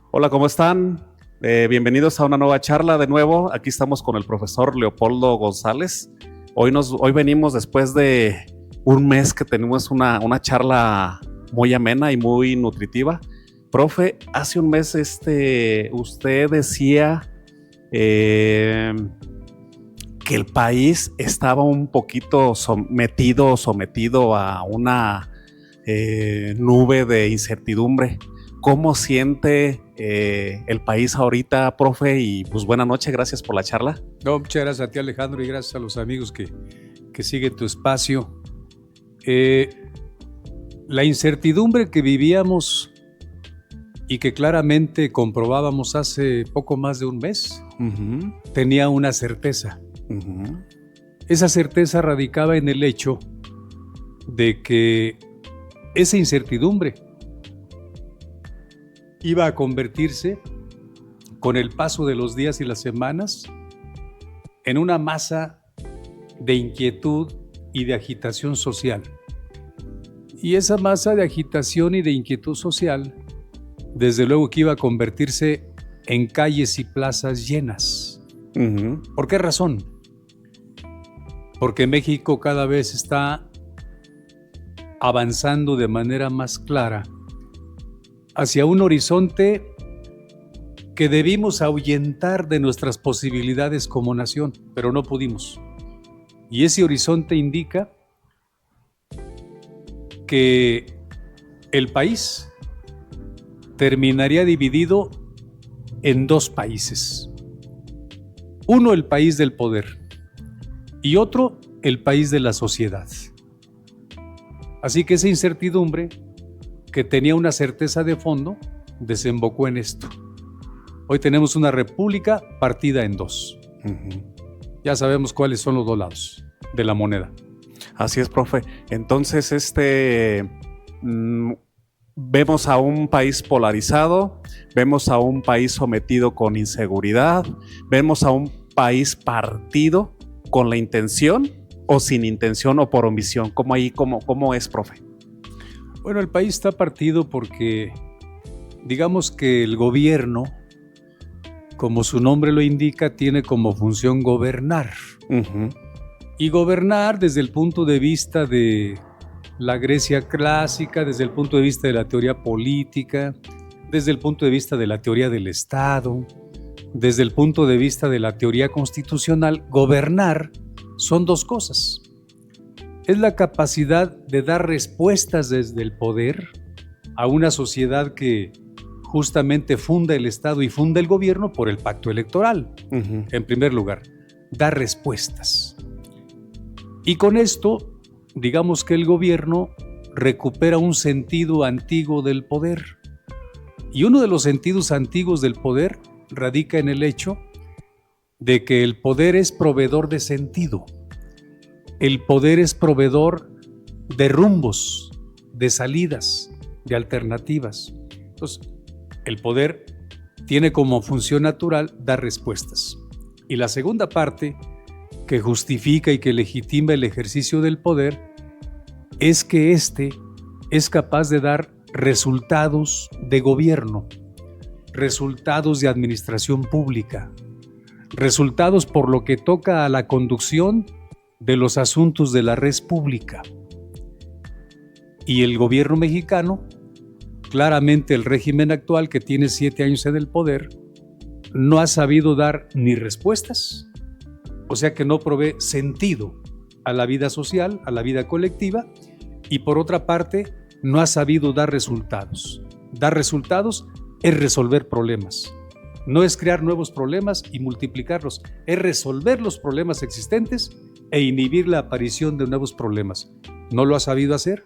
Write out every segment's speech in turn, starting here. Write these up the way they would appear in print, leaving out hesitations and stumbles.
Hola, ¿cómo están? Bienvenidos a una nueva charla de nuevo. Aquí estamos con el profesor Leopoldo González. Hoy venimos después de un mes que tenemos una charla muy amena y muy nutritiva. Profe, hace un mes usted decía que el país estaba un poquito sometido a una nube de incertidumbre. ¿Cómo siente el país ahorita, profe? Y pues buena noche, gracias por la charla. No, muchas gracias a ti, Alejandro, y gracias a los amigos que siguen tu espacio. La incertidumbre que vivíamos y que claramente comprobábamos hace poco más de un mes, tenía una certeza. Esa certeza radicaba en el hecho de que esa incertidumbre iba a convertirse, con el paso de los días y las semanas, en una masa de inquietud y de agitación social. Y esa masa de agitación y de inquietud social, desde luego que iba a convertirse en calles y plazas llenas. ¿Por qué razón? Porque México cada vez está avanzando de manera más clara hacia un horizonte que debimos ahuyentar de nuestras posibilidades como nación, pero no pudimos. Y ese horizonte indica que el país terminaría dividido en dos países. Uno, el país del poder, y otro, el país de la sociedad. Así que esa incertidumbre, que tenía una certeza de fondo, desembocó en esto. Hoy tenemos una república partida en dos. Ya sabemos cuáles son los dos lados de la moneda. Así es, profe. Entonces, vemos a un país polarizado, vemos a un país sometido con inseguridad, vemos a un país partido con la intención o sin intención o por omisión. ¿Cómo es, profe? Bueno, el país está partido porque, digamos que el gobierno, como su nombre lo indica, tiene como función gobernar. Y gobernar desde el punto de vista de la Grecia clásica, desde el punto de vista de la teoría política, desde el punto de vista de la teoría del Estado, desde el punto de vista de la teoría constitucional, gobernar son dos cosas. Es la capacidad de dar respuestas desde el poder a una sociedad que justamente funda el Estado y funda el gobierno por el pacto electoral. En primer lugar, dar respuestas. Y con esto, digamos que el gobierno recupera un sentido antiguo del poder. Y uno de los sentidos antiguos del poder radica en el hecho de que el poder es proveedor de sentido. El poder es proveedor de rumbos, de salidas, de alternativas. Entonces, el poder tiene como función natural dar respuestas. Y la segunda parte, que justifica y que legitima el ejercicio del poder, es que éste es capaz de dar resultados de gobierno, resultados de administración pública, resultados por lo que toca a la conducción de los asuntos de la res pública. Y el gobierno mexicano, claramente el régimen actual que tiene 7 años en el poder, no ha sabido dar ni respuestas, o sea que no provee sentido a la vida social, a la vida colectiva, y por otra parte, no ha sabido dar resultados. Dar resultados es resolver problemas. No es crear nuevos problemas y multiplicarlos, es resolver los problemas existentes e inhibir la aparición de nuevos problemas. No lo ha sabido hacer.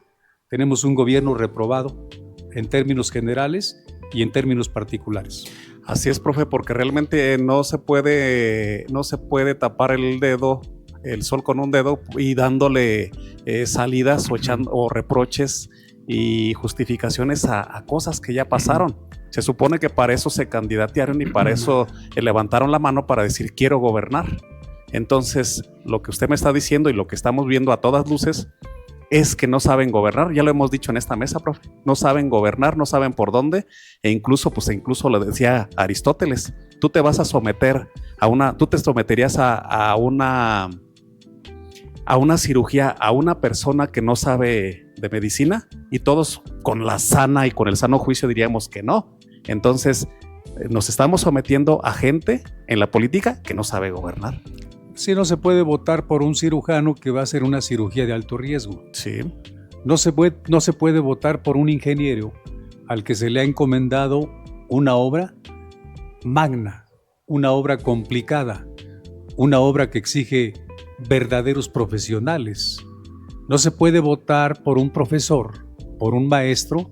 Tenemos un gobierno reprobado en términos generales y en términos particulares. Así es, profe, porque realmente no se puede tapar el sol con un dedo y dándole salidas o reproches y justificaciones a cosas que ya pasaron. Se supone que para eso se candidatearon y para eso levantaron la mano para decir quiero gobernar. Entonces, lo que usted me está diciendo y lo que estamos viendo a todas luces es que no saben gobernar. Ya lo hemos dicho en esta mesa, profe. No saben gobernar, no saben por dónde. Incluso lo decía Aristóteles, tú te vas a someter tú te someterías a una cirugía a una persona que no sabe de medicina, y todos con la sana y con el sano juicio diríamos que no. Entonces, nos estamos sometiendo a gente en la política que no sabe gobernar. Sí, no se puede votar por un cirujano que va a hacer una cirugía de alto riesgo. Sí. No se puede votar por un ingeniero al que se le ha encomendado una obra magna, una obra complicada, una obra que exige verdaderos profesionales. No se puede votar por un profesor, por un maestro,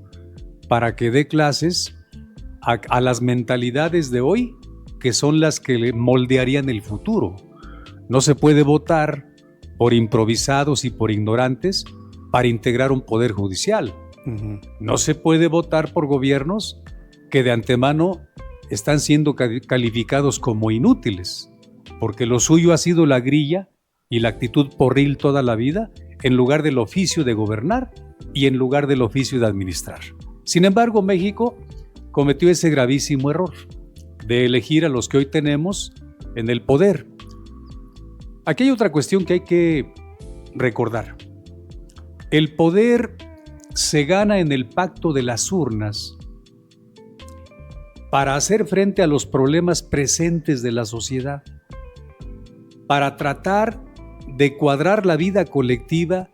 para que dé clases a las mentalidades de hoy, que son las que le moldearían el futuro. No se puede votar por improvisados y por ignorantes para integrar un poder judicial. Uh-huh. No se puede votar por gobiernos que de antemano están siendo calificados como inútiles, porque lo suyo ha sido la grilla y la actitud porril toda la vida, en lugar del oficio de gobernar y en lugar del oficio de administrar. Sin embargo, México cometió ese gravísimo error de elegir a los que hoy tenemos en el poder. Aquí hay otra cuestión que hay que recordar. El poder se gana en el pacto de las urnas para hacer frente a los problemas presentes de la sociedad, para tratar de cuadrar la vida colectiva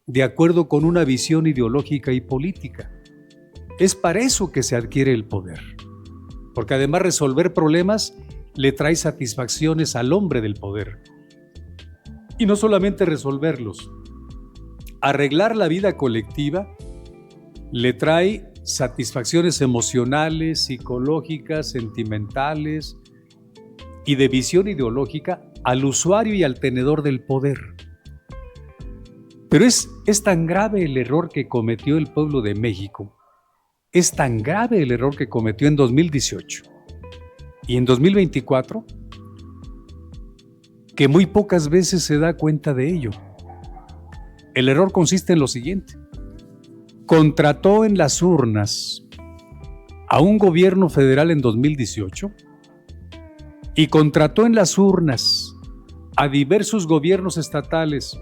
de acuerdo con una visión ideológica y política. Es para eso que se adquiere el poder, porque además resolver problemas le trae satisfacciones al hombre del poder. Y no solamente resolverlos, arreglar la vida colectiva le trae satisfacciones emocionales, psicológicas, sentimentales y de visión ideológica al usuario y al tenedor del poder. Pero es tan grave el error que cometió el pueblo de México, es tan grave el error que cometió en 2018 y en 2024, que muy pocas veces se da cuenta de ello. El error consiste en lo siguiente: contrató en las urnas a un gobierno federal en 2018 y contrató en las urnas a diversos gobiernos estatales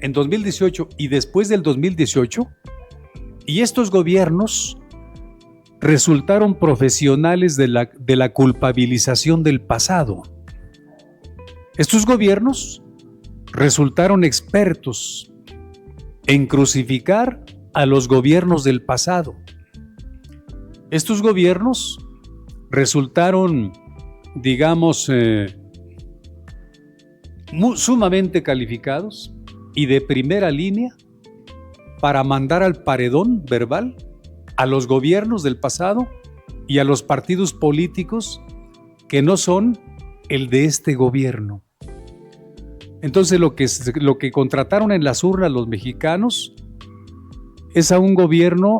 en 2018 y después del 2018, y estos gobiernos resultaron profesionales de la culpabilización del pasado. Estos gobiernos resultaron expertos en crucificar a los gobiernos del pasado. Estos gobiernos resultaron, digamos, sumamente calificados y de primera línea para mandar al paredón verbal a los gobiernos del pasado y a los partidos políticos que no son el de este gobierno. Entonces lo que contrataron en las urnas los mexicanos es a un gobierno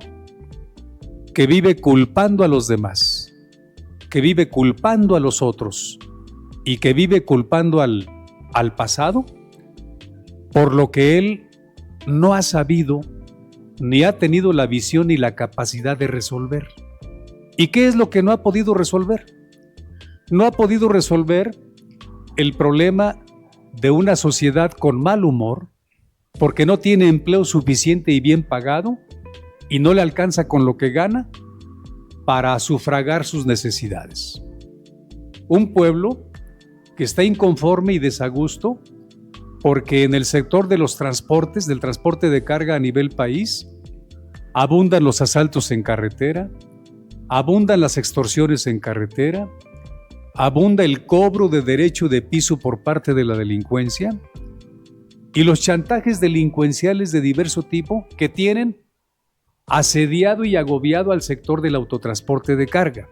que vive culpando a los demás, que vive culpando a los otros y que vive culpando al pasado por lo que él no ha sabido ni ha tenido la visión ni la capacidad de resolver. ¿Y qué es lo que no ha podido resolver? No ha podido resolver el problema de una sociedad con mal humor porque no tiene empleo suficiente y bien pagado y no le alcanza con lo que gana para sufragar sus necesidades. Un pueblo que está inconforme y desagusto porque en el sector de los transportes, del transporte de carga a nivel país, abundan los asaltos en carretera, abundan las extorsiones en carretera, abunda el cobro de derecho de piso por parte de la delincuencia y los chantajes delincuenciales de diverso tipo que tienen asediado y agobiado al sector del autotransporte de carga.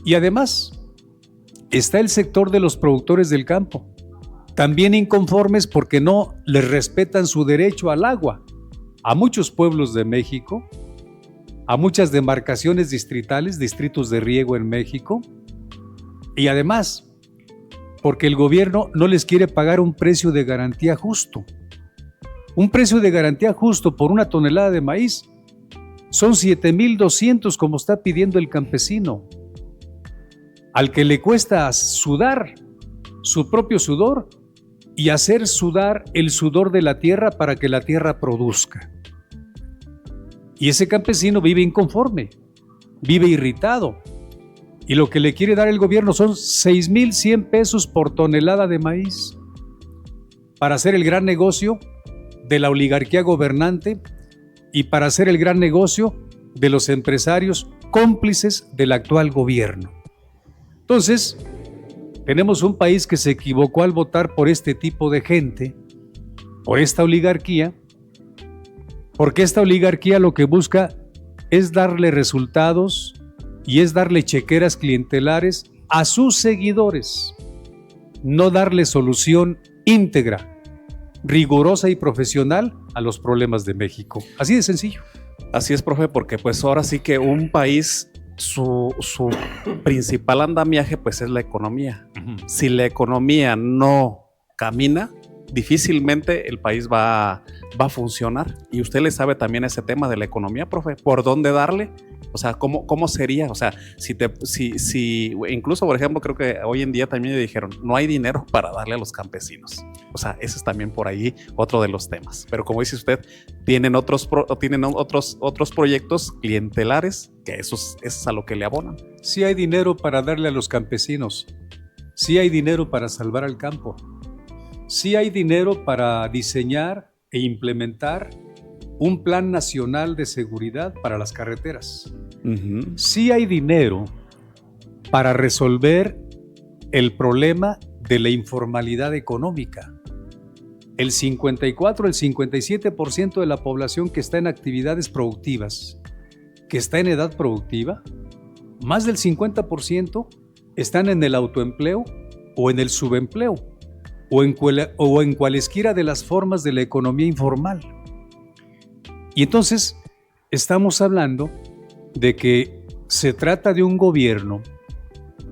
Y además está el sector de los productores del campo, también inconformes porque no les respetan su derecho al agua. A muchos pueblos de México, a muchas demarcaciones distritales, distritos de riego en México, y además porque el gobierno no les quiere pagar un precio de garantía justo. Un precio de garantía justo por una tonelada de maíz son 7,200 como está pidiendo el campesino, al que le cuesta sudar su propio sudor y hacer sudar el sudor de la tierra para que la tierra produzca. Y ese campesino vive inconforme, vive irritado, y lo que le quiere dar el gobierno son 6,100 pesos por tonelada de maíz para hacer el gran negocio de la oligarquía gobernante y para hacer el gran negocio de los empresarios cómplices del actual gobierno. Entonces, tenemos un país que se equivocó al votar por este tipo de gente, por esta oligarquía, porque esta oligarquía lo que busca es darle resultados y es darle chequeras clientelares a sus seguidores, no darle solución íntegra, rigurosa y profesional a los problemas de México. Así de sencillo. Así es, profe, porque pues ahora sí que un país, su principal andamiaje pues es la economía. Si la economía no camina, difícilmente el país va a funcionar. Y usted le sabe también ese tema de la economía, profe, ¿por dónde darle? O sea, ¿cómo sería? O sea, si incluso, por ejemplo, creo que hoy en día también le dijeron, no hay dinero para darle a los campesinos. O sea, ese es también por ahí otro de los temas. Pero como dice usted, tienen otros proyectos clientelares que eso es a lo que le abonan. Sí hay dinero para darle a los campesinos. Sí hay dinero para salvar al campo. Sí hay dinero para diseñar e implementar un plan nacional de seguridad para las carreteras. Sí hay dinero para resolver el problema de la informalidad económica. El 54, el 57% de la población que está en actividades productivas, que está en edad productiva, más del 50% están en el autoempleo o en el subempleo o en cualesquiera de las formas de la economía informal. Y entonces estamos hablando de que se trata de un gobierno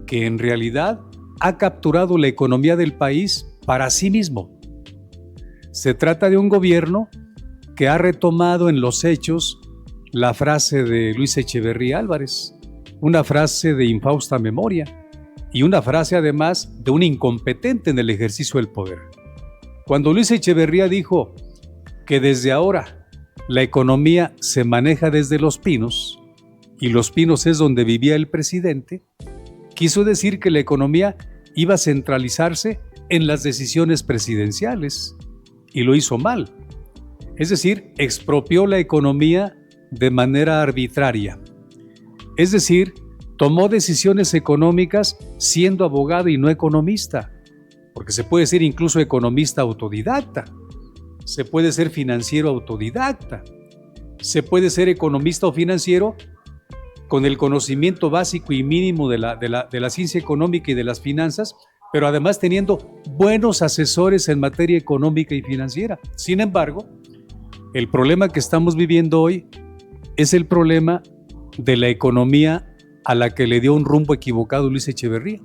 que en realidad ha capturado la economía del país para sí mismo. Se trata de un gobierno que ha retomado en los hechos la frase de Luis Echeverría Álvarez, una frase de infausta memoria y una frase además de un incompetente en el ejercicio del poder. Cuando Luis Echeverría dijo que desde ahora la economía se maneja desde Los Pinos, y Los Pinos es donde vivía el presidente, quiso decir que la economía iba a centralizarse en las decisiones presidenciales, y lo hizo mal. Es decir, expropió la economía de manera arbitraria. Es decir, tomó decisiones económicas siendo abogado y no economista, porque se puede ser incluso economista autodidacta. Se puede ser financiero autodidacta, se puede ser economista o financiero con el conocimiento básico y mínimo de la ciencia económica y de las finanzas, pero además teniendo buenos asesores en materia económica y financiera. Sin embargo, el problema que estamos viviendo hoy es el problema de la economía a la que le dio un rumbo equivocado Luis Echeverría.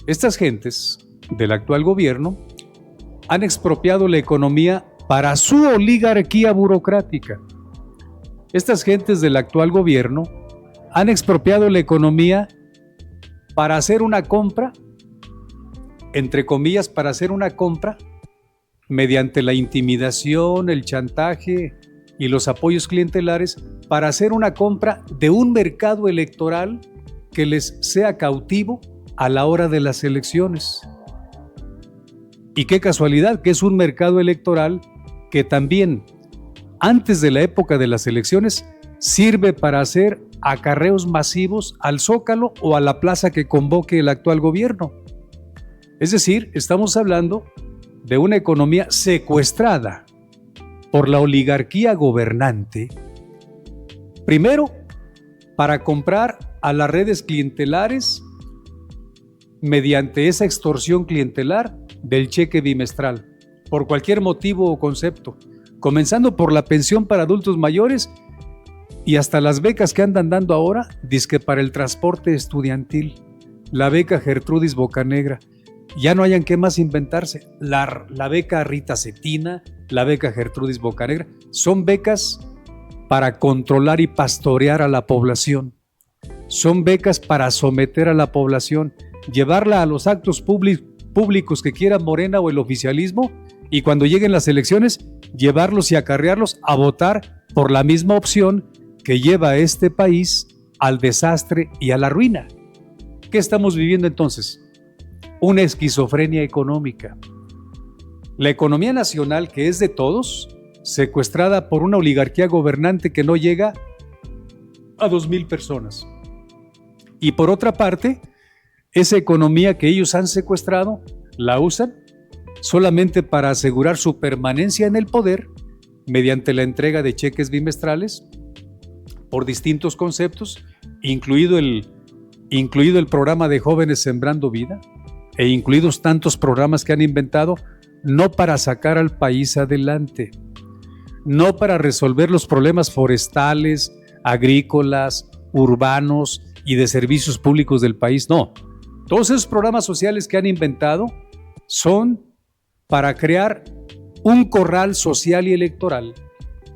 Estas gentes del actual gobierno han expropiado la economía para su oligarquía burocrática. Estas gentes del actual gobierno han expropiado la economía para hacer una compra, entre comillas, para hacer una compra mediante la intimidación, el chantaje y los apoyos clientelares, para hacer una compra de un mercado electoral que les sea cautivo a la hora de las elecciones. Y qué casualidad que es un mercado electoral que también, antes de la época de las elecciones, sirve para hacer acarreos masivos al Zócalo o a la plaza que convoque el actual gobierno. Es decir, estamos hablando de una economía secuestrada por la oligarquía gobernante, primero para comprar a las redes clientelares mediante esa extorsión clientelar del cheque bimestral, por cualquier motivo o concepto, comenzando por la pensión para adultos mayores y hasta las becas que andan dando ahora, dizque para el transporte estudiantil, la beca Gertrudis Bocanegra. ya no hayan qué más inventarse. La beca Rita Cetina, la beca Gertrudis Bocanegra, son becas para controlar y pastorear a la población. Son becas para someter a la población, llevarla a los actos públicos que quiera Morena o el oficialismo, y cuando lleguen las elecciones, llevarlos y acarrearlos a votar por la misma opción que lleva a este país al desastre y a la ruina. ¿Qué estamos viviendo entonces? Una esquizofrenia económica. La economía nacional, que es de todos, secuestrada por una oligarquía gobernante que no llega a 2,000 personas. Y por otra parte, esa economía que ellos han secuestrado, la usan solamente para asegurar su permanencia en el poder mediante la entrega de cheques bimestrales por distintos conceptos, incluido el programa de Jóvenes Sembrando Vida e incluidos tantos programas que han inventado, no para sacar al país adelante, no para resolver los problemas forestales, agrícolas, urbanos y de servicios públicos del país, no. Todos esos programas sociales que han inventado son para crear un corral social y electoral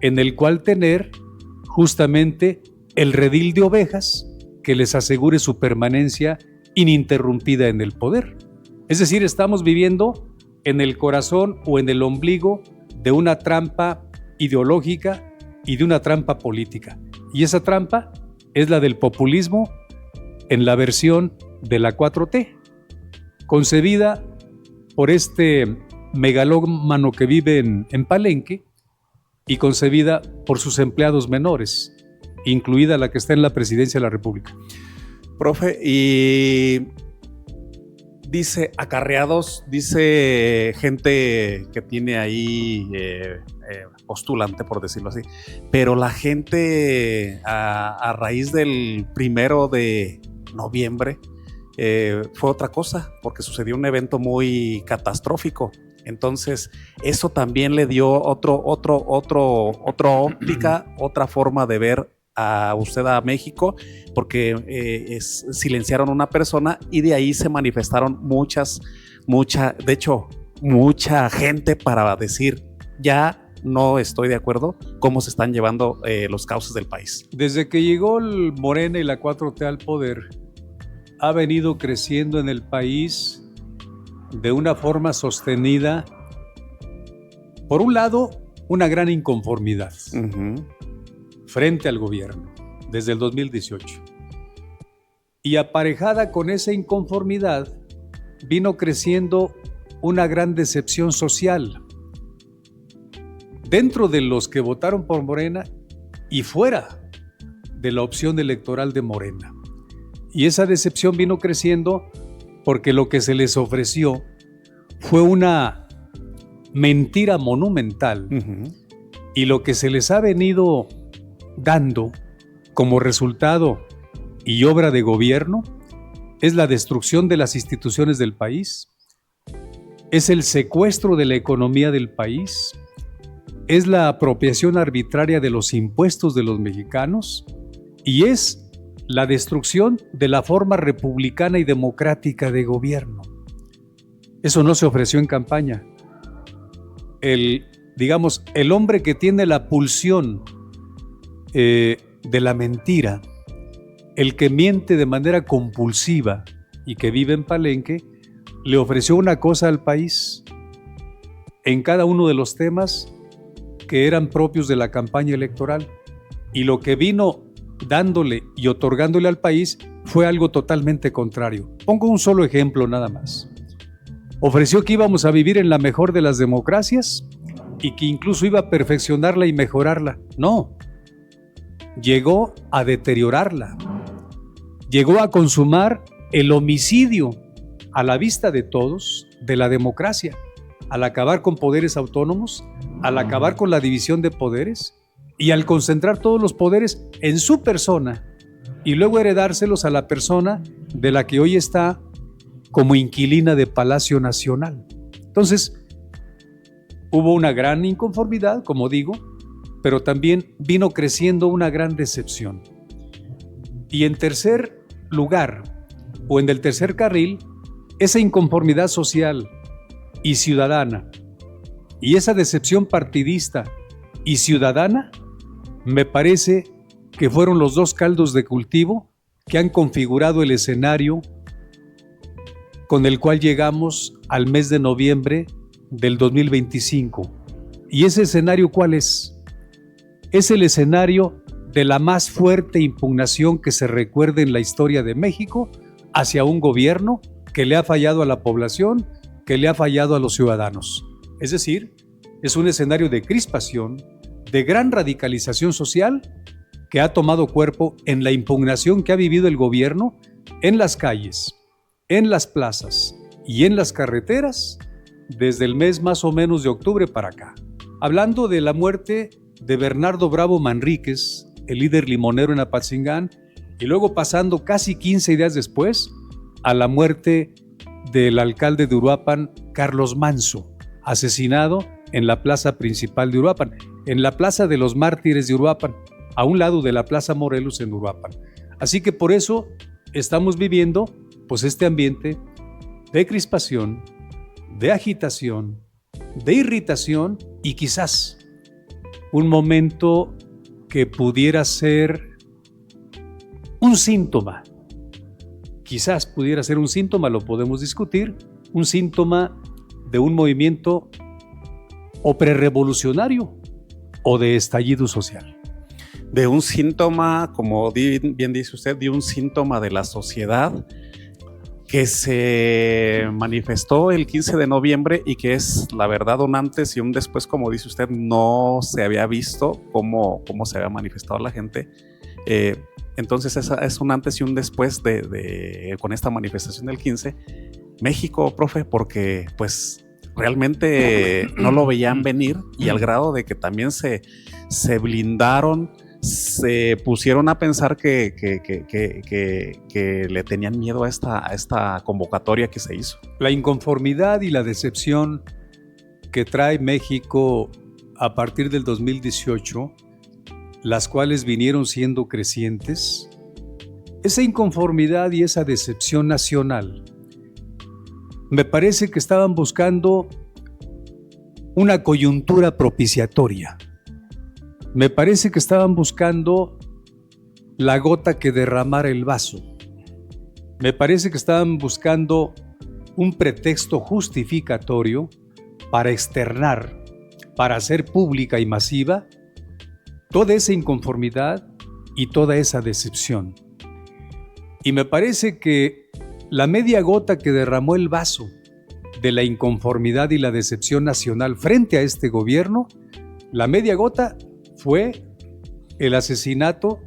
en el cual tener justamente el redil de ovejas que les asegure su permanencia ininterrumpida en el poder. Es decir, estamos viviendo en el corazón o en el ombligo de una trampa ideológica y de una trampa política. Y esa trampa es la del populismo en la versión de la 4T, concebida por este megalómano que vive en Palenque y concebida por sus empleados menores, incluida la que está en la presidencia de la República. Profe, y dice acarreados, dice gente que tiene ahí postulante, por decirlo así, pero la gente a raíz del 1 de noviembre fue otra cosa, porque sucedió un evento muy catastrófico. Entonces, eso también le dio otra óptica, otra forma de ver a usted a México, porque silenciaron a una persona y de ahí se manifestaron mucha gente para decir, ya no estoy de acuerdo cómo se están llevando los cauces del país. Desde que llegó el Morena y la 4T al poder, ha venido creciendo en el país de una forma sostenida, por un lado, una gran inconformidad frente al gobierno desde el 2018. Y aparejada con esa inconformidad, vino creciendo una gran decepción social dentro de los que votaron por Morena y fuera de la opción electoral de Morena. Y esa decepción vino creciendo porque lo que se les ofreció fue una mentira monumental, y lo que se les ha venido dando como resultado y obra de gobierno es la destrucción de las instituciones del país, es el secuestro de la economía del país, es la apropiación arbitraria de los impuestos de los mexicanos y es la destrucción de la forma republicana y democrática de gobierno. Eso no se ofreció en campaña. El hombre que tiene la pulsión de la mentira, el que miente de manera compulsiva y que vive en Palenque, le ofreció una cosa al país en cada uno de los temas que eran propios de la campaña electoral, y lo que vino dándole y otorgándole al país fue algo totalmente contrario. Pongo un solo ejemplo nada más. Ofreció que íbamos a vivir en la mejor de las democracias y que incluso iba a perfeccionarla y mejorarla. No, llegó a deteriorarla. Llegó a consumar el homicidio a la vista de todos de la democracia, al acabar con poderes autónomos, al acabar con la división de poderes y al concentrar todos los poderes en su persona y luego heredárselos a la persona de la que hoy está como inquilina de Palacio Nacional. Entonces, hubo una gran inconformidad, como digo, pero también vino creciendo una gran decepción. Y en tercer lugar, o en el tercer carril, esa inconformidad social y ciudadana y esa decepción partidista y ciudadana, me parece que fueron los dos caldos de cultivo que han configurado el escenario con el cual llegamos al mes de noviembre del 2025. ¿Y ese escenario cuál es? Es el escenario de la más fuerte impugnación que se recuerde en la historia de México hacia un gobierno que le ha fallado a la población, que le ha fallado a los ciudadanos. Es decir, es un escenario de crispación, de gran radicalización social que ha tomado cuerpo en la impugnación que ha vivido el gobierno en las calles, en las plazas y en las carreteras desde el mes más o menos de octubre para acá. Hablando de la muerte de Bernardo Bravo Manríquez, el líder limonero en Apatzingán, y luego pasando casi 15 días después a la muerte del alcalde de Uruapan, Carlos Manso, asesinado en la plaza principal de Uruapan, en la plaza de los mártires de Uruapan, a un lado de la plaza Morelos en Uruapan. Así que por eso estamos viviendo pues este ambiente de crispación, de agitación, de irritación y quizás un momento que pudiera ser un síntoma. Quizás pudiera ser un síntoma, lo podemos discutir, un síntoma de un movimiento o prerrevolucionario o de estallido social. De un síntoma, como bien dice usted, de un síntoma de la sociedad que se manifestó el 15 de noviembre y que es, la verdad, un antes y un después, como dice usted, no se había visto cómo se había manifestado la gente. Entonces es un antes y un después con esta manifestación del 15. México, profe, porque pues realmente no lo veían venir y al grado de que también se blindaron, se pusieron a pensar que le tenían miedo a esta convocatoria que se hizo. La inconformidad y la decepción que trae México a partir del 2018, las cuales vinieron siendo crecientes, esa inconformidad y esa decepción nacional, me parece que estaban buscando una coyuntura propiciatoria. Me parece que estaban buscando la gota que derramara el vaso. Me parece que estaban buscando un pretexto justificatorio para externar, para hacer pública y masiva toda esa inconformidad y toda esa decepción. Y me parece que la media gota que derramó el vaso de la inconformidad y la decepción nacional frente a este gobierno, la media gota fue el asesinato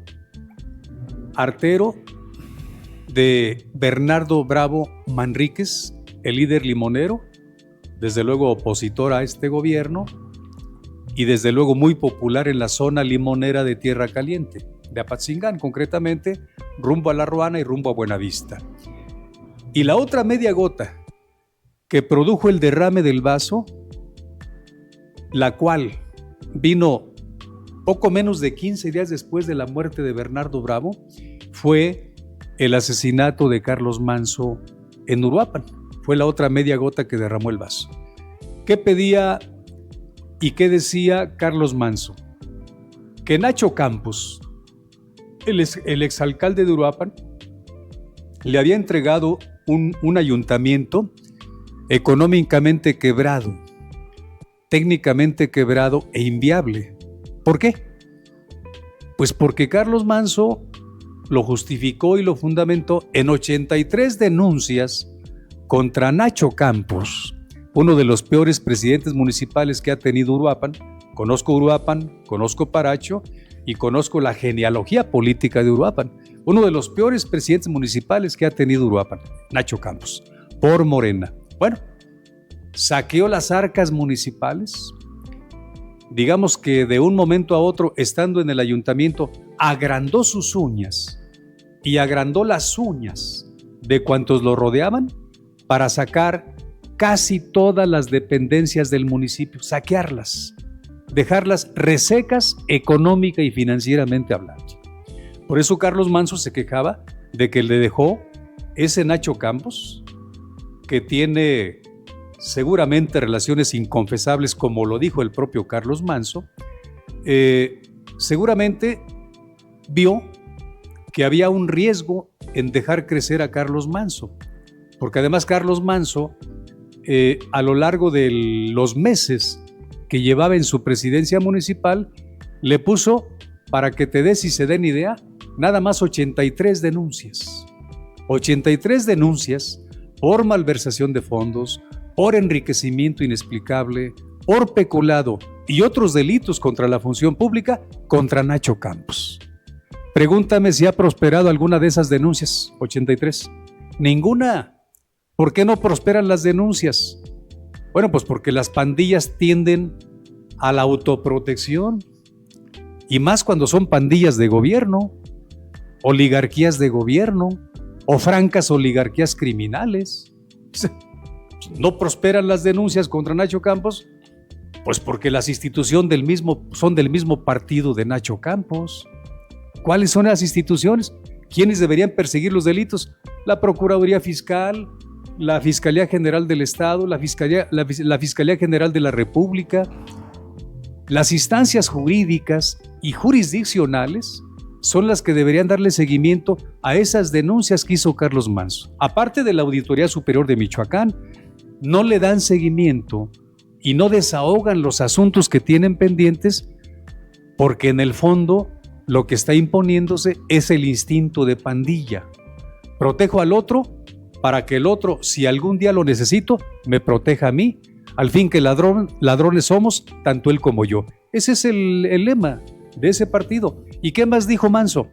artero de Bernardo Bravo Manríquez, el líder limonero, desde luego opositor a este gobierno y desde luego muy popular en la zona limonera de Tierra Caliente, de Apatzingán, concretamente rumbo a La Ruana y rumbo a Buenavista. Y la otra media gota que produjo el derrame del vaso, la cual vino poco menos de 15 días después de la muerte de Bernardo Bravo, fue el asesinato de Carlos Manso en Uruapan. Fue la otra media gota que derramó el vaso. ¿Qué pedía y qué decía Carlos Manso? Que Nacho Campos, el exalcalde de Uruapan, le había entregado un ayuntamiento económicamente quebrado, técnicamente quebrado e inviable. ¿Por qué? Pues porque Carlos Manso lo justificó y lo fundamentó en 83 denuncias contra Nacho Campos, uno de los peores presidentes municipales que ha tenido Uruapan. Conozco Uruapan, conozco Paracho y conozco la genealogía política de Uruapan. Uno de los peores presidentes municipales que ha tenido Uruapan, Nacho Campos, por Morena. Bueno, saqueó las arcas municipales. Digamos que de un momento a otro, estando en el ayuntamiento, agrandó sus uñas y agrandó las uñas de cuantos lo rodeaban para sacar casi todas las dependencias del municipio, saquearlas, dejarlas resecas económica y financieramente hablando. Por eso Carlos Manso se quejaba de que le dejó ese Nacho Campos que tiene seguramente relaciones inconfesables, como lo dijo el propio Carlos Manso, seguramente vio que había un riesgo en dejar crecer a Carlos Manso, porque además Carlos Manso, a lo largo de los meses que llevaba en su presidencia municipal, le puso, para que te des y se den idea, nada más 83 denuncias. 83 denuncias por malversación de fondos, por enriquecimiento inexplicable, por peculado y otros delitos contra la función pública contra Nacho Campos. Pregúntame si ha prosperado alguna de esas denuncias, 83. Ninguna. ¿Por qué no prosperan las denuncias? Bueno, pues porque las pandillas tienden a la autoprotección, y más cuando son pandillas de gobierno, oligarquías de gobierno o francas oligarquías criminales. ¿No prosperan las denuncias contra Nacho Campos? Pues porque las instituciones son del mismo partido de Nacho Campos. ¿Cuáles son las instituciones? ¿Quiénes deberían perseguir los delitos? La Procuraduría Fiscal, la Fiscalía General del Estado, la Fiscalía General de la República. Las instancias jurídicas y jurisdiccionales son las que deberían darle seguimiento a esas denuncias que hizo Carlos Manso. Aparte de la Auditoría Superior de Michoacán, no le dan seguimiento y no desahogan los asuntos que tienen pendientes, porque en el fondo lo que está imponiéndose es el instinto de pandilla. Protejo al otro para que el otro, si algún día lo necesito, me proteja a mí. Al fin que ladrones somos, tanto él como yo. Ese es el lema de ese partido. ¿Y qué más dijo Manso?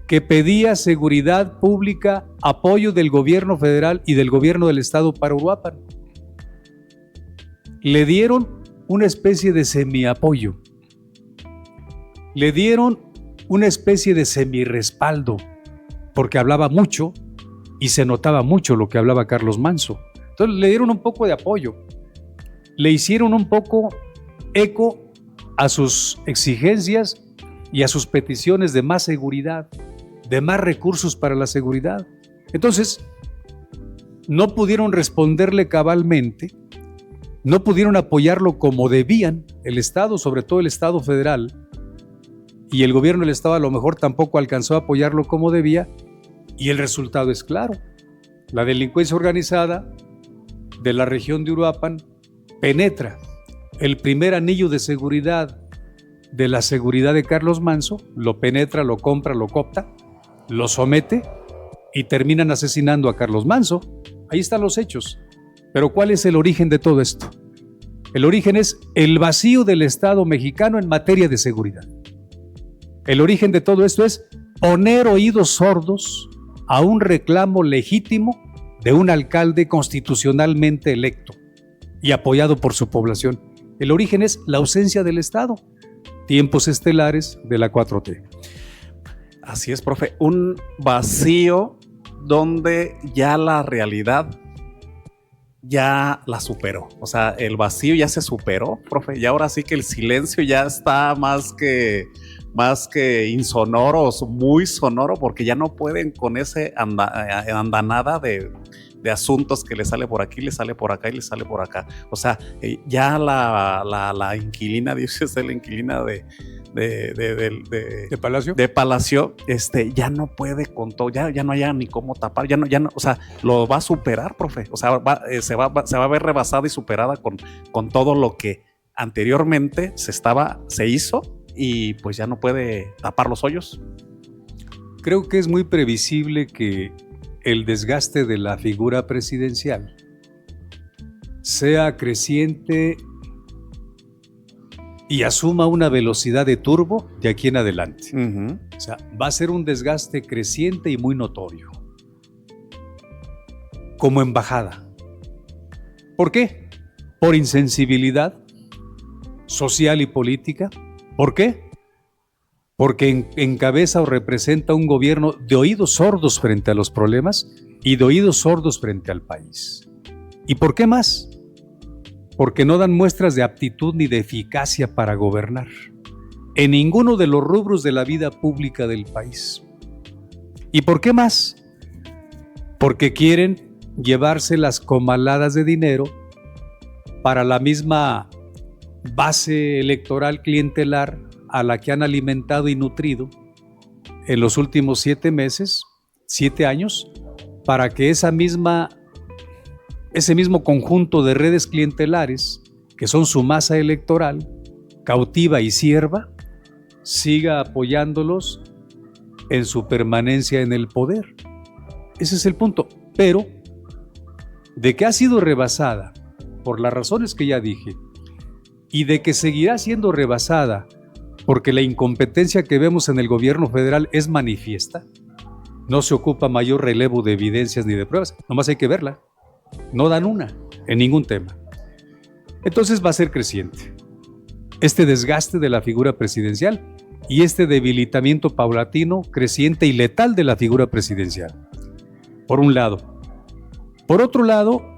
Que pedía seguridad pública, apoyo del gobierno federal y del gobierno del estado para Uruapan. Le dieron una especie de semiapoyo. Le dieron una especie de semirrespaldo, porque hablaba mucho y se notaba mucho lo que hablaba Carlos Manso. Entonces le dieron un poco de apoyo. Le hicieron un poco eco a sus exigencias y a sus peticiones de más seguridad, de más recursos para la seguridad. Entonces, no pudieron responderle cabalmente, no pudieron apoyarlo como debían el Estado, sobre todo el Estado federal, y el gobierno del Estado a lo mejor tampoco alcanzó a apoyarlo como debía, y el resultado es claro. La delincuencia organizada de la región de Uruapan penetra el primer anillo de seguridad de la seguridad de Carlos Manso, lo penetra, lo compra, lo coopta, lo somete y terminan asesinando a Carlos Manso. Ahí están los hechos. Pero ¿cuál es el origen de todo esto? El origen es el vacío del Estado mexicano en materia de seguridad. El origen de todo esto es poner oídos sordos a un reclamo legítimo de un alcalde constitucionalmente electo y apoyado por su población. El origen es la ausencia del Estado. Tiempos estelares de la 4T. Así es, profe. Un vacío donde ya la realidad ya la superó. O sea, el vacío ya se superó, profe. Y ahora sí que el silencio ya está más que insonoro, muy sonoro, porque ya no pueden con ese andanada de asuntos que le sale por aquí, le sale por acá y le sale por acá. O sea, ya la inquilina, dice usted, la inquilina de Palacio, ya no puede con todo, ya no haya ni cómo tapar, ya no, o sea, lo va a superar, profe. O sea, se va a ver rebasada y superada con todo lo que anteriormente se hizo, y pues ya no puede tapar los hoyos. Creo que es muy previsible que el desgaste de la figura presidencial sea creciente y asuma una velocidad de turbo de aquí en adelante. Uh-huh. O sea, va a ser un desgaste creciente y muy notorio. Como embajada. ¿Por qué? Por insensibilidad social y política. ¿Por qué? Porque encabeza o representa un gobierno de oídos sordos frente a los problemas y de oídos sordos frente al país. ¿Y por qué más? Porque no dan muestras de aptitud ni de eficacia para gobernar en ninguno de los rubros de la vida pública del país. ¿Y por qué más? Porque quieren llevarse las comaladas de dinero para la misma base electoral clientelar a la que han alimentado y nutrido en los últimos 7 años, para que ese mismo conjunto de redes clientelares, que son su masa electoral, cautiva y sierva, siga apoyándolos en su permanencia en el poder. Ese es el punto. Pero, de que ha sido rebasada por las razones que ya dije, y de que seguirá siendo rebasada porque la incompetencia que vemos en el gobierno federal es manifiesta, no se ocupa mayor relevo de evidencias ni de pruebas, nomás hay que verla. No dan una en ningún tema. Entonces va a ser creciente este desgaste de la figura presidencial y este debilitamiento paulatino, creciente y letal de la figura presidencial. Por un lado. Por otro lado,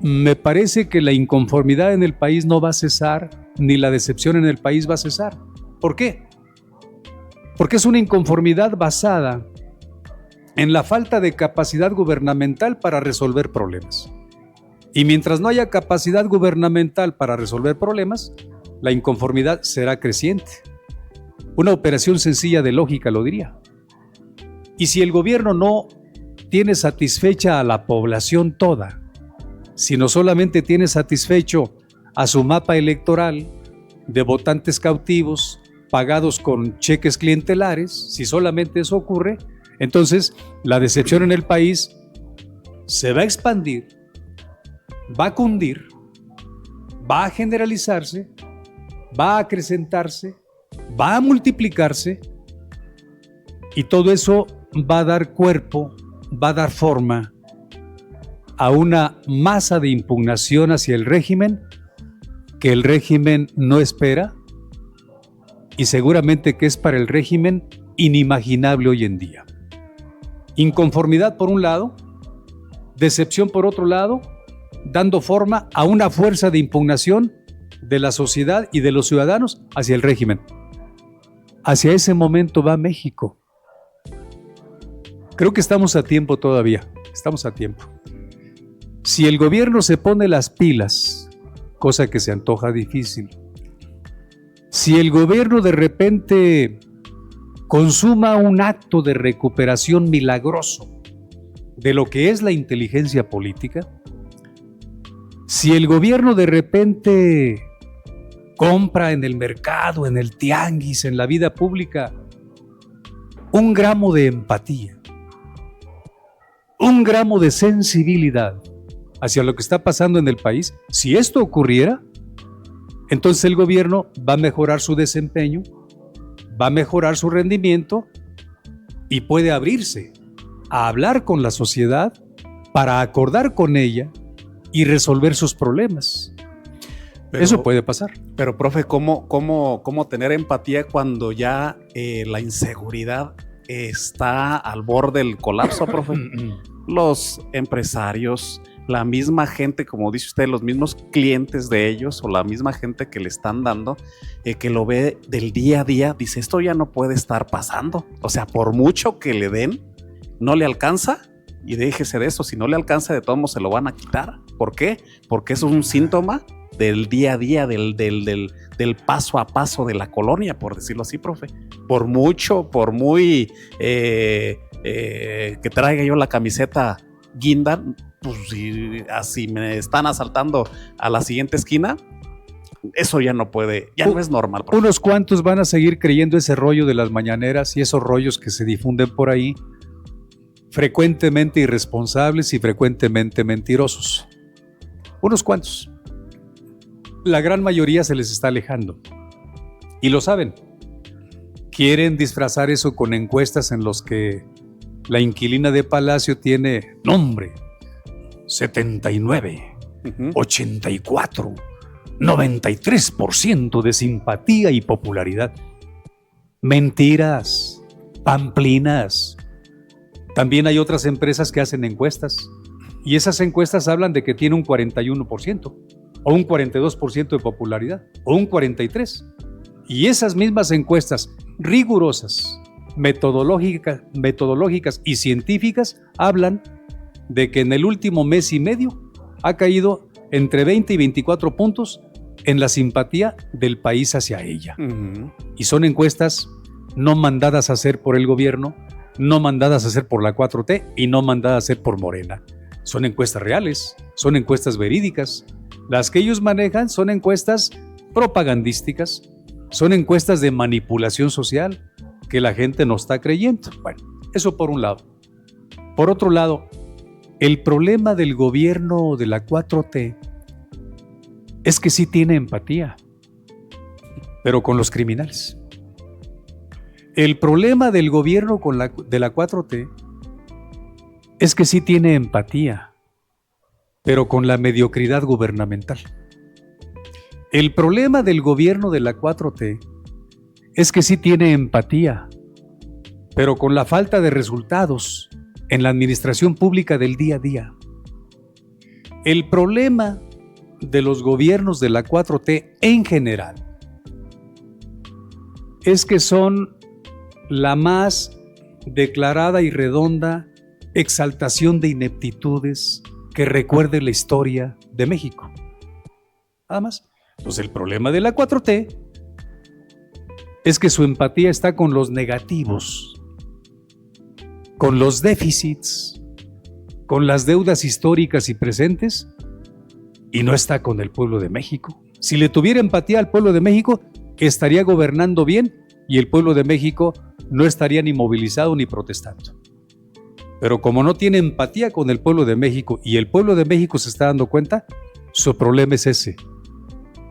me parece que la inconformidad en el país no va a cesar, ni la decepción en el país va a cesar. ¿Por qué? Porque es una inconformidad basada en la falta de capacidad gubernamental para resolver problemas. Y mientras no haya capacidad gubernamental para resolver problemas, la inconformidad será creciente. Una operación sencilla de lógica lo diría. Y si el gobierno no tiene satisfecha a la población toda, sino solamente tiene satisfecho a su mapa electoral de votantes cautivos pagados con cheques clientelares, si solamente eso ocurre, entonces la decepción en el país se va a expandir, va a cundir, va a generalizarse, va a acrecentarse, va a multiplicarse, y todo eso va a dar cuerpo, va a dar forma a una masa de impugnación hacia el régimen que el régimen no espera y seguramente que es para el régimen inimaginable hoy en día. Inconformidad por un lado, decepción por otro lado, dando forma a una fuerza de impugnación de la sociedad y de los ciudadanos hacia el régimen. Hacia ese momento va México. Creo que estamos a tiempo todavía, estamos a tiempo. Si el gobierno se pone las pilas, cosa que se antoja difícil, si el gobierno de repente consuma un acto de recuperación milagroso de lo que es la inteligencia política, si el gobierno de repente compra en el mercado, en el tianguis, en la vida pública, 1 gramo de empatía, 1 gramo de sensibilidad hacia lo que está pasando en el país, si esto ocurriera, entonces el gobierno va a mejorar su desempeño, va a mejorar su rendimiento y puede abrirse a hablar con la sociedad para acordar con ella y resolver sus problemas. Eso puede pasar. Pero, profe, ¿cómo tener empatía cuando ya la inseguridad está al borde del colapso, profe? Los empresarios, la misma gente, como dice usted, los mismos clientes de ellos o la misma gente que le están dando, que lo ve del día a día, dice, esto ya no puede estar pasando. O sea, por mucho que le den, no le alcanza. Y déjese de eso, si no le alcanza, de todos modos se lo van a quitar. ¿Por qué? Porque eso es un síntoma del día a día, del paso a paso de la colonia, por decirlo así, profe. Por muy que traiga yo la camiseta guinda, pues si así me están asaltando a la siguiente esquina, eso ya no puede, ya no es normal, profe. Unos cuantos van a seguir creyendo ese rollo de las mañaneras y esos rollos que se difunden por ahí, frecuentemente irresponsables y frecuentemente mentirosos. Unos cuantos. La gran mayoría se les está alejando. Y lo saben. Quieren disfrazar eso con encuestas en los que la inquilina de Palacio tiene nombre 79, 84, 93% de simpatía y popularidad. Mentiras, pamplinas. También hay otras empresas que hacen encuestas y esas encuestas hablan de que tiene un 41% o un 42% de popularidad o un 43%. Y esas mismas encuestas rigurosas, metodológicas y científicas hablan de que en el último mes y medio ha caído entre 20 y 24 puntos en la simpatía del país hacia ella. Y son encuestas no mandadas a hacer por el gobierno, no mandadas a hacer por la 4T y no mandadas a hacer por Morena. Son encuestas reales, son encuestas verídicas. Las que ellos manejan son encuestas propagandísticas, son encuestas de manipulación social que la gente no está creyendo. Bueno, eso por un lado. Por otro lado, el problema del gobierno de la 4T es que sí tiene empatía, pero con los criminales. El problema del gobierno de la 4T es que sí tiene empatía, pero con la mediocridad gubernamental. El problema del gobierno de la 4T es que sí tiene empatía, pero con la falta de resultados en la administración pública del día a día. El problema de los gobiernos de la 4T en general es que son la más declarada y redonda exaltación de ineptitudes que recuerde la historia de México. Nada más. Pues el problema de la 4T es que su empatía está con los negativos, con los déficits, con las deudas históricas y presentes, y no está con el pueblo de México. Si le tuviera empatía al pueblo de México, estaría gobernando bien y el pueblo de México no estaría ni movilizado ni protestando. Pero como no tiene empatía con el pueblo de México y el pueblo de México se está dando cuenta, su problema es ese.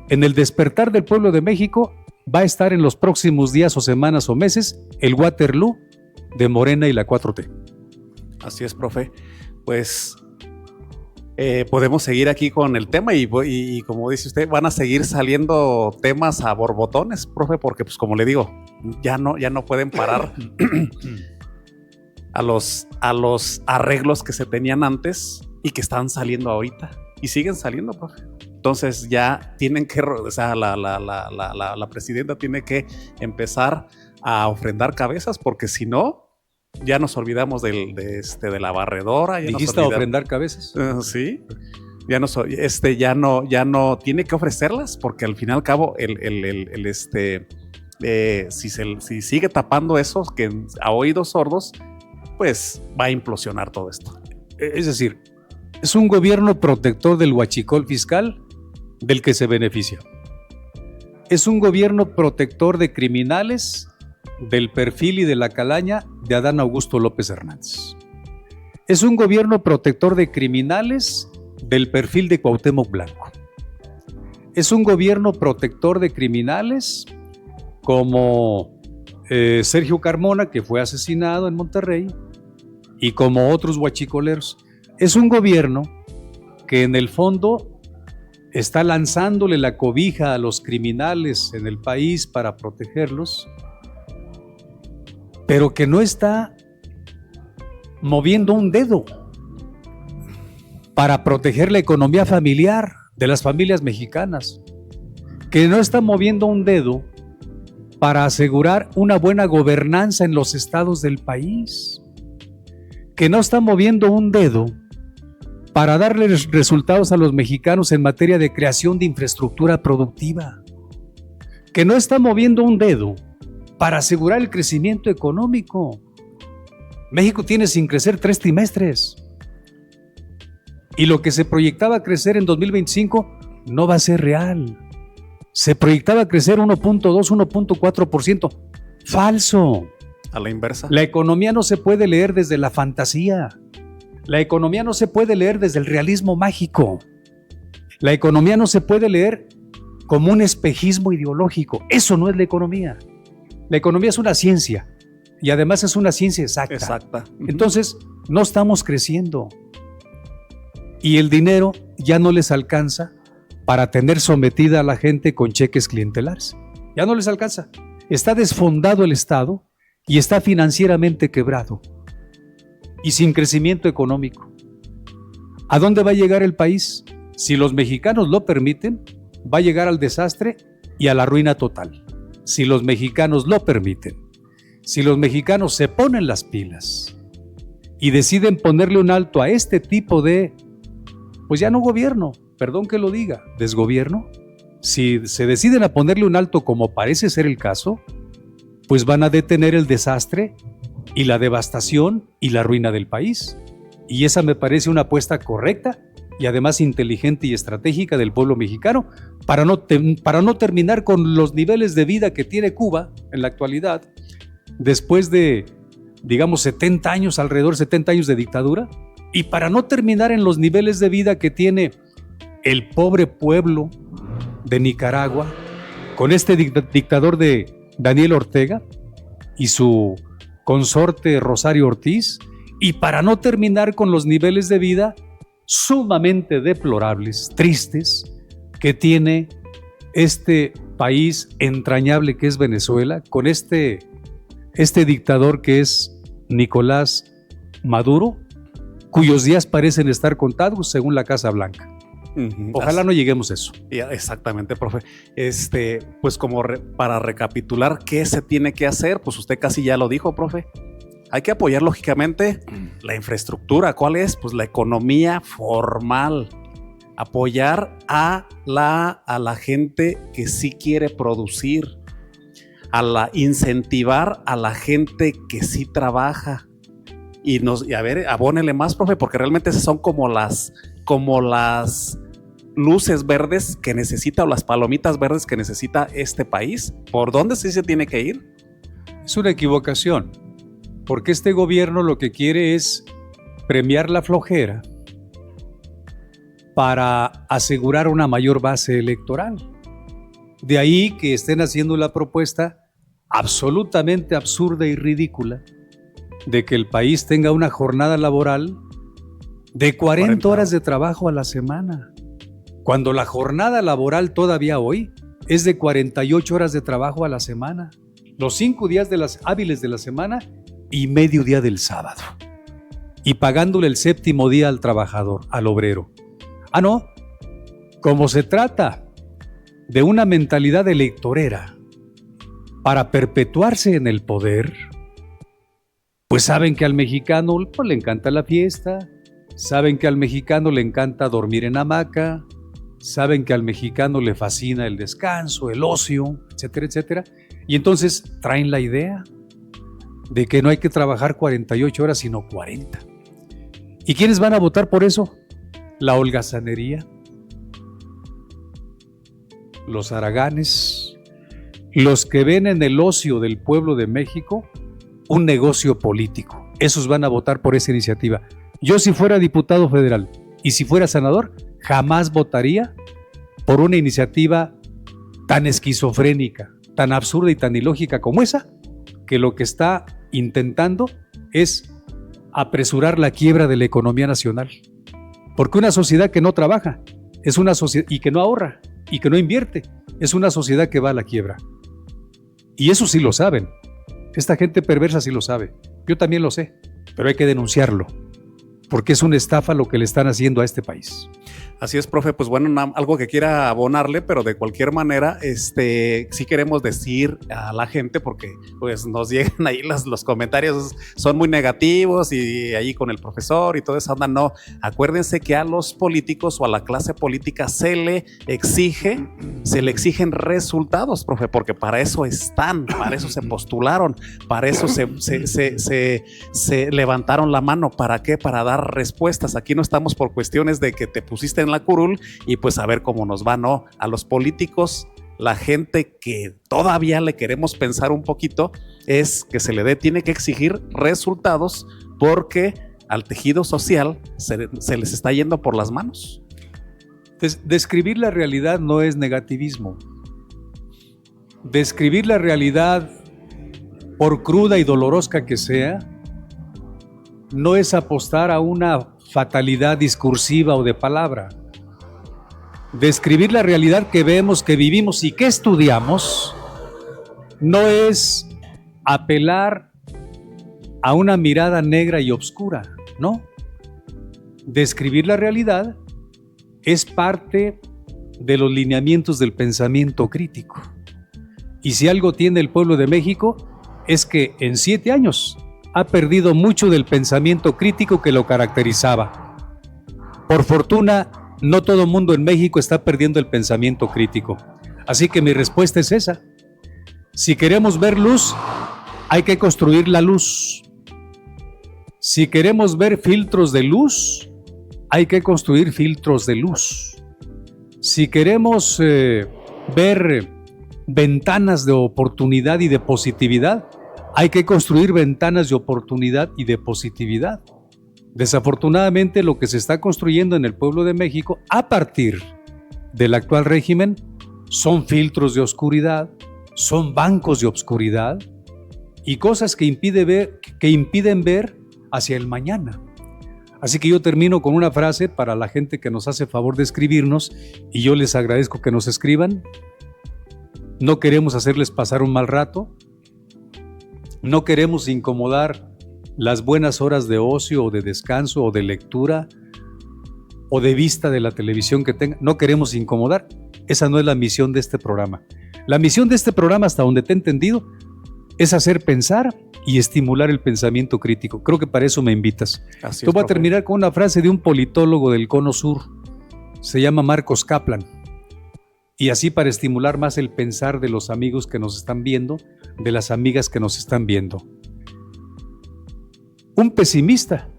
En el despertar del pueblo de México va a estar en los próximos días o semanas o meses el Waterloo de Morena y la 4T. Así es, profe. Pues podemos seguir aquí con el tema y como dice usted, van a seguir saliendo temas a borbotones, profe, porque pues como le digo, ya no pueden parar a los arreglos que se tenían antes y que están saliendo ahorita y siguen saliendo, profe. Entonces ya tienen que, o sea, la presidenta tiene que empezar a ofrendar cabezas, porque si no, ya nos olvidamos de la barredora. ¿Dijiste ofrendar cabezas? Sí. Ya no tiene que ofrecerlas, porque al fin y al cabo si sigue tapando esos que a oídos sordos, pues va a implosionar todo esto. Es decir, es un gobierno protector del huachicol fiscal del que se beneficia. Es un gobierno protector de criminales del perfil y de la calaña de Adán Augusto López Hernández. Es un gobierno protector de criminales del perfil de Cuauhtémoc Blanco. Es un gobierno protector de criminales como Sergio Carmona, que fue asesinado en Monterrey, y como otros huachicoleros. Es un gobierno que en el fondo está lanzándole la cobija a los criminales en el país para protegerlos, pero que no está moviendo un dedo para proteger la economía familiar de las familias mexicanas, que no está moviendo un dedo para asegurar una buena gobernanza en los estados del país, que no está moviendo un dedo para darles resultados a los mexicanos en materia de creación de infraestructura productiva, que no está moviendo un dedo para asegurar el crecimiento económico. México tiene sin crecer 3 trimestres. Y lo que se proyectaba crecer en 2025 no va a ser real. Se proyectaba crecer 1.2, 1.4%. Falso. A la inversa. La economía no se puede leer desde la fantasía. La economía no se puede leer desde el realismo mágico. La economía no se puede leer como un espejismo ideológico. Eso no es la economía. La economía es una ciencia y además es una ciencia exacta. Exacta. Entonces, no estamos creciendo y el dinero ya no les alcanza para tener sometida a la gente con cheques clientelares. Ya no les alcanza. Está desfondado el Estado y está financieramente quebrado y sin crecimiento económico. ¿A dónde va a llegar el país? Si los mexicanos lo permiten, va a llegar al desastre y a la ruina total. Si los mexicanos lo permiten, si los mexicanos se ponen las pilas y deciden ponerle un alto a este tipo de, pues ya no gobierno, perdón que lo diga, desgobierno, si se deciden a ponerle un alto como parece ser el caso, pues van a detener el desastre y la devastación y la ruina del país. Y esa me parece una apuesta correcta y además inteligente y estratégica del pueblo mexicano para no terminar con los niveles de vida que tiene Cuba en la actualidad, después de, digamos, 70 años, alrededor de 70 años de dictadura, y para no terminar en los niveles de vida que tiene el pobre pueblo de Nicaragua, con este dictador de Daniel Ortega y su consorte Rosario Ortiz, y para no terminar con los niveles de vida sumamente deplorables, tristes, que tiene este país entrañable que es Venezuela, con este dictador que es Nicolás Maduro, cuyos días parecen estar contados según la Casa Blanca. Ojalá no lleguemos a eso. Exactamente, profe. Pues como para recapitular, ¿qué se tiene que hacer? Pues usted casi ya lo dijo, profe. Hay que apoyar lógicamente la infraestructura. ¿Cuál es? Pues la economía formal. Apoyar a la gente que sí quiere producir. Incentivar a la gente que sí trabaja. Y a ver, abónele más, profe, porque realmente esas son como las luces verdes que necesita, o las palomitas verdes que necesita este país. ¿Por dónde sí se tiene que ir? Es una equivocación, porque este gobierno lo que quiere es premiar la flojera para asegurar una mayor base electoral. De ahí que estén haciendo la propuesta absolutamente absurda y ridícula de que el país tenga una jornada laboral de 40 horas de trabajo a la semana, cuando la jornada laboral todavía hoy es de 48 horas de trabajo a la semana, los 5 días hábiles de la semana y medio día del sábado, y pagándole el 7º día al trabajador, al obrero. Ah, no, como se trata de una mentalidad electorera para perpetuarse en el poder, pues saben que al mexicano le encanta la fiesta, saben que al mexicano le encanta dormir en hamaca, saben que al mexicano le fascina el descanso, el ocio, etcétera, etcétera. Y entonces traen la idea de que no hay que trabajar 48 horas, sino 40. ¿Y quiénes van a votar por eso? La holgazanería, los haraganes, los que ven en el ocio del pueblo de México un negocio político. Esos van a votar por esa iniciativa. Yo, si fuera diputado federal y si fuera senador, jamás votaría por una iniciativa tan esquizofrénica, tan absurda y tan ilógica como esa, que lo que está intentando es apresurar la quiebra de la economía nacional. Porque una sociedad que no trabaja es una sociedad, y que no ahorra y que no invierte, es una sociedad que va a la quiebra. Y eso sí lo saben. Esta gente perversa sí lo sabe. Yo también lo sé, pero hay que denunciarlo, porque es una estafa lo que le están haciendo a este país. Así es, profe. Pues bueno, algo que quiera abonarle, pero de cualquier manera, sí queremos decir a la gente, porque pues nos llegan ahí los comentarios, son muy negativos, y ahí con el profesor y toda esa onda. No, acuérdense que a los políticos o a la clase política se le exigen resultados, profe, porque para eso están, para eso se postularon, para eso se levantaron la mano. ¿Para qué? Para dar respuestas. Aquí no estamos por cuestiones de que te pusiste en la curul y pues a ver cómo nos va. No, a los políticos, la gente que todavía le queremos pensar un poquito, es que tiene que exigir resultados, porque al tejido social se les está yendo por las manos. Describir la realidad no es negativismo. Describir la realidad, por cruda y dolorosa que sea, no es apostar a una fatalidad discursiva o de palabra. Describir la realidad que vemos, que vivimos y que estudiamos no es apelar a una mirada negra y oscura, no. Describir la realidad es parte de los lineamientos del pensamiento crítico. Y si algo tiene el pueblo de México, es que en 7 años ha perdido mucho del pensamiento crítico que lo caracterizaba. Por fortuna, no todo el mundo en México está perdiendo el pensamiento crítico. Así que mi respuesta es esa. Si queremos ver luz, hay que construir la luz. Si queremos ver filtros de luz, hay que construir filtros de luz. Si queremos ver ventanas de oportunidad y de positividad, hay que construir ventanas de oportunidad y de positividad. Desafortunadamente, lo que se está construyendo en el pueblo de México a partir del actual régimen son filtros de oscuridad, son bancos de obscuridad y cosas que impiden ver hacia el mañana. Así que yo termino con una frase para la gente que nos hace favor de escribirnos, y yo les agradezco que nos escriban. No queremos hacerles pasar un mal rato, no queremos incomodar las buenas horas de ocio o de descanso o de lectura o de vista de la televisión que tengan. No queremos incomodar. Esa no es la misión de este programa. La misión de este programa, hasta donde te he entendido, es hacer pensar y estimular el pensamiento crítico. Creo que para eso me invitas. Yo voy a terminar con una frase de un politólogo del Cono Sur. Se llama Marcos Kaplan. Y así, para estimular más el pensar de los amigos que nos están viendo, de las amigas que nos están viendo. Un pesimista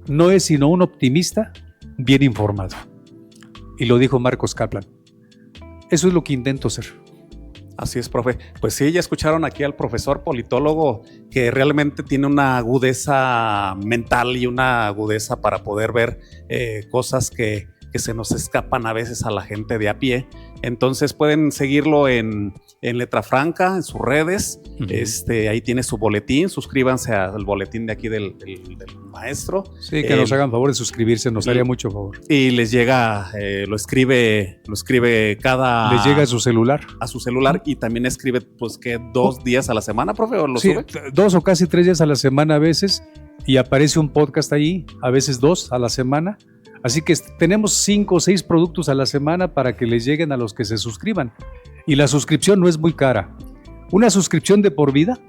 no es sino un optimista bien informado. Y lo dijo Marcos Kaplan. Eso es lo que intento ser. Así es, profe. Pues sí, ya escucharon aquí al profesor politólogo, que realmente tiene una agudeza mental y una agudeza para poder ver cosas que se nos escapan a veces a la gente de a pie. Entonces pueden seguirlo en Letra Franca, en sus redes. Uh-huh. Ahí tiene su boletín. Suscríbanse al boletín de aquí del maestro. Sí, que nos hagan favor de suscribirse, nos haría mucho favor. Y les llega, lo escribe cada... Les llega a su celular. A su celular, y también escribe, pues, ¿qué? 2 días a la semana, profe, ¿o lo sube? 2 o casi 3 días a la semana a veces, y aparece un podcast ahí, a veces 2 a la semana. Así que tenemos 5 o 6 productos a la semana para que les lleguen a los que se suscriban. Y la suscripción no es muy cara. Una suscripción de por vida,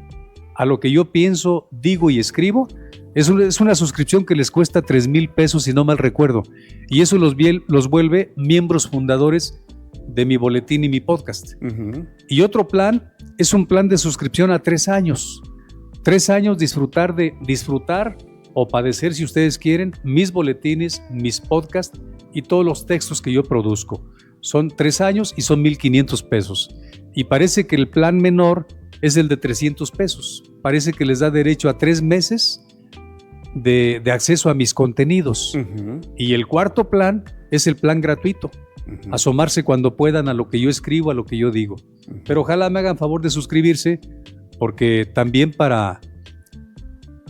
a lo que yo pienso, digo y escribo, es una suscripción que les cuesta 3,000 pesos, si no mal recuerdo. Y eso los vuelve miembros fundadores de mi boletín y mi podcast. Uh-huh. Y otro plan es un plan de suscripción a 3 años. 3 años disfrutar o padecer, si ustedes quieren, mis boletines, mis podcasts y todos los textos que yo produzco. Son 3 años y son 1,500 pesos. Y parece que el plan menor es el de 300 pesos. Parece que les da derecho a 3 meses de acceso a mis contenidos. Uh-huh. Y el cuarto plan es el plan gratuito. Uh-huh. Asomarse cuando puedan a lo que yo escribo, a lo que yo digo. Uh-huh. Pero ojalá me hagan favor de suscribirse, porque también para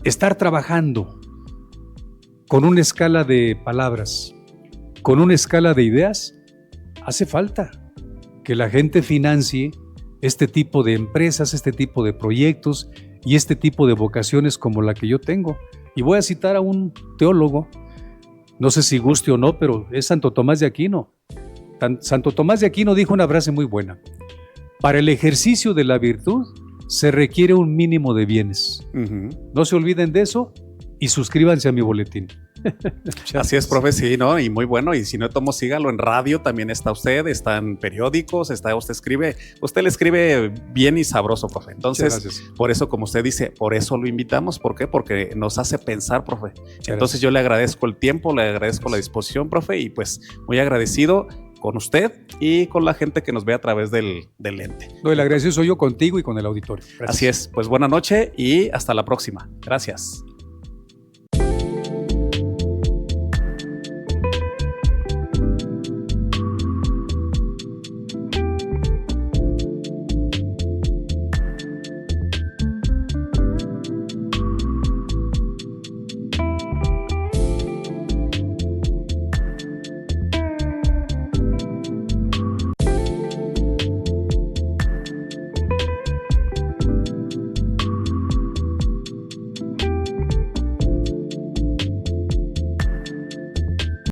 estar trabajando con una escala de palabras, con una escala de ideas, hace falta que la gente financie este tipo de empresas, este tipo de proyectos y este tipo de vocaciones como la que yo tengo. Y voy a citar a un teólogo, no sé si guste o no, pero es Santo Tomás de Aquino. Santo Tomás de Aquino dijo una frase muy buena: para el ejercicio de la virtud se requiere un mínimo de bienes. Uh-huh. No se olviden de eso y suscríbanse a mi boletín. Así es, profe, sí, ¿no? Y muy bueno. Y si no tomo, sígalo en radio, también está usted, está en periódicos, usted le escribe bien y sabroso, profe. Entonces, por eso, como usted dice, por eso lo invitamos. ¿Por qué? Porque nos hace pensar, profe. Entonces yo le agradezco el tiempo, le agradezco la disposición, profe, y pues muy agradecido con usted y con la gente que nos ve a través del ente. No, el agradecido soy yo contigo y con el auditorio. Gracias. Así es, pues buena noche y hasta la próxima. Gracias.